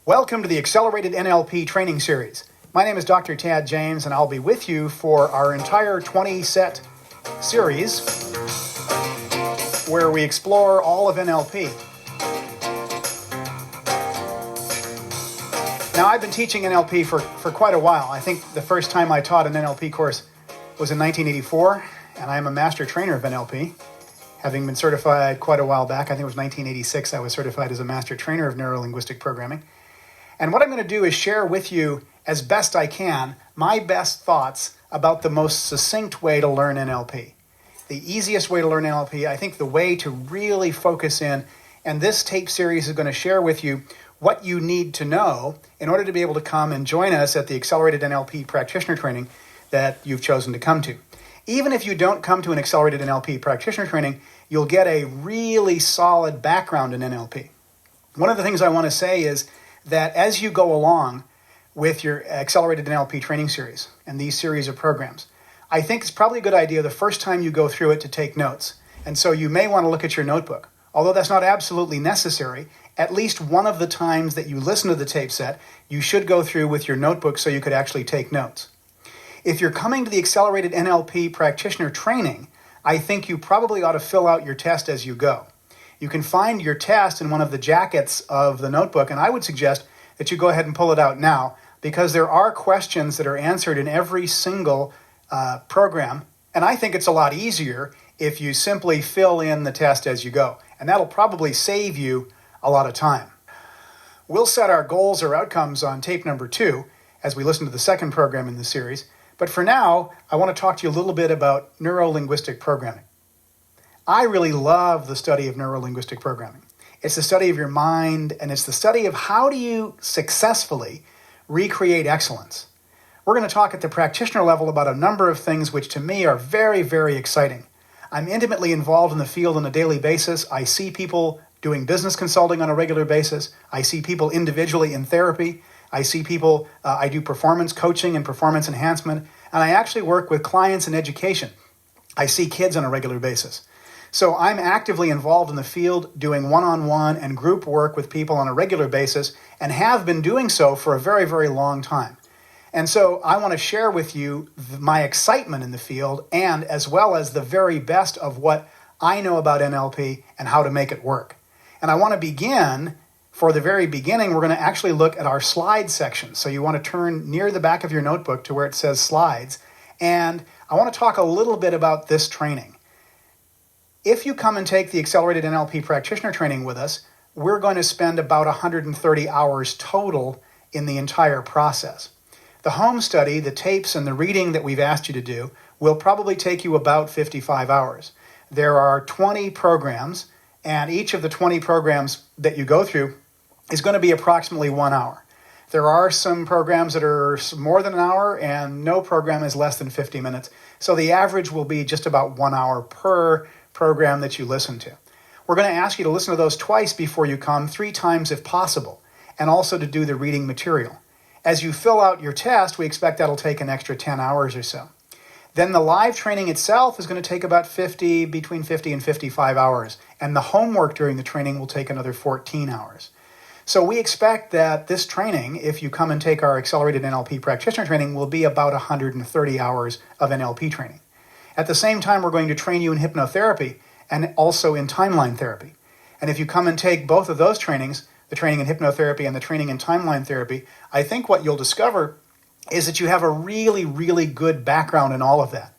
Welcome to the Accelerated NLP Training Series. My name is Dr. Tad James, and I'll be with you for our entire 20-set series where we explore all of NLP. Now, I've been teaching NLP for quite a while. I think the first time I taught an NLP course was in 1984, and I am a master trainer of NLP. Having been certified quite a while back, I think it was 1986, I was certified as a master trainer of neuro-linguistic programming. And what I'm going to do is share with you, as best I can, my best thoughts about the most succinct way to learn NLP. The easiest way to learn NLP, I think the way to really focus in, and this tape series is going to share with you what you need to know in order to be able to come and join us at the Accelerated NLP Practitioner Training that you've chosen to come to. Even if you don't come to an Accelerated NLP Practitioner Training, you'll get a really solid background in NLP. One of the things I want to say is that as you go along with your Accelerated NLP Training Series and these series of programs, I think it's probably a good idea the first time you go through it to take notes. And so you may want to look at your notebook. Although that's not absolutely necessary, at least one of the times that you listen to the tape set, you should go through with your notebook so you could actually take notes. If you're coming to the Accelerated NLP Practitioner Training, I think you probably ought to fill out your test as you go. You can find your test in one of the jackets of the notebook, and I would suggest that you go ahead and pull it out now, because there are questions that are answered in every single program, and I think it's a lot easier if you simply fill in the test as you go, and that'll probably save you a lot of time. We'll set our goals or outcomes on tape number 2 as we listen to the second program in the series, but for now, I want to talk to you a little bit about neuro-linguistic programming. I really love the study of neuro-linguistic programming. It's the study of your mind, and it's the study of how do you successfully recreate excellence. We're going to talk at the practitioner level about a number of things which to me are very, very exciting. I'm intimately involved in the field on a daily basis. I see people doing business consulting on a regular basis. I see people individually in therapy. I see people, I do performance coaching and performance enhancement, and I actually work with clients in education. I see kids on a regular basis. So I'm actively involved in the field doing one-on-one and group work with people on a regular basis and have been doing so for a very, very long time. And so I want to share with you my excitement in the field and as well as the very best of what I know about NLP and how to make it work. And I want to begin, for the very beginning, we're going to actually look at our slide section. So you want to turn near the back of your notebook to where it says slides. And I want to talk a little bit about this training. If you come and take the Accelerated NLP Practitioner Training with us, we're going to spend about 130 hours total in the entire process. The home study, the tapes, and the reading that we've asked you to do will probably take you about 55 hours. There are 20 programs, and each of the 20 programs that you go through is going to be approximately 1 hour. There are some programs that are more than an hour, and no program is less than 50 minutes. So the average will be just about 1 hour per program that you listen to. We're going to ask you to listen to those twice before you come, 3 times if possible, and also to do the reading material. As you fill out your test, we expect that'll take an extra 10 hours or so. Then the live training itself is going to take about between 50 and 55 hours, and the homework during the training will take another 14 hours. So we expect that this training, if you come and take our Accelerated NLP Practitioner Training, will be about 130 hours of NLP training. At the same time, we're going to train you in hypnotherapy and also in timeline therapy. And if you come and take both of those trainings, the training in hypnotherapy and the training in timeline therapy, I think what you'll discover is that you have a really, really good background in all of that.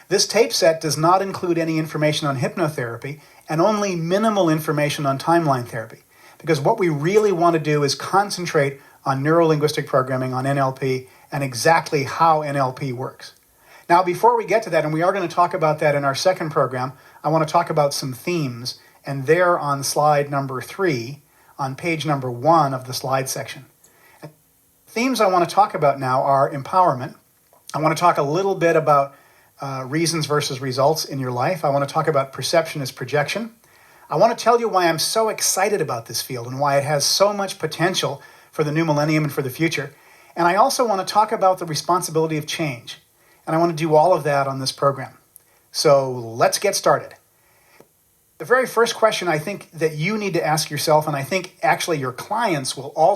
This tape set does not include any information on hypnotherapy and only minimal information on timeline therapy, because what we really want to do is concentrate on neuro-linguistic programming, on NLP, and exactly how NLP works. Now, before we get to that, and we are going to talk about that in our second program, I want to talk about some themes, and they're on slide number 3, on page number 1 of the slide section. Themes I want to talk about now are empowerment. I want to talk a little bit about reasons versus results in your life. I want to talk about perception as projection. I want to tell you why I'm so excited about this field and why it has so much potential for the new millennium and for the future. And I also want to talk about the responsibility of change. And I want to do all of that on this program. So let's get started. The very first question I think that you need to ask yourself, and I think actually your clients will also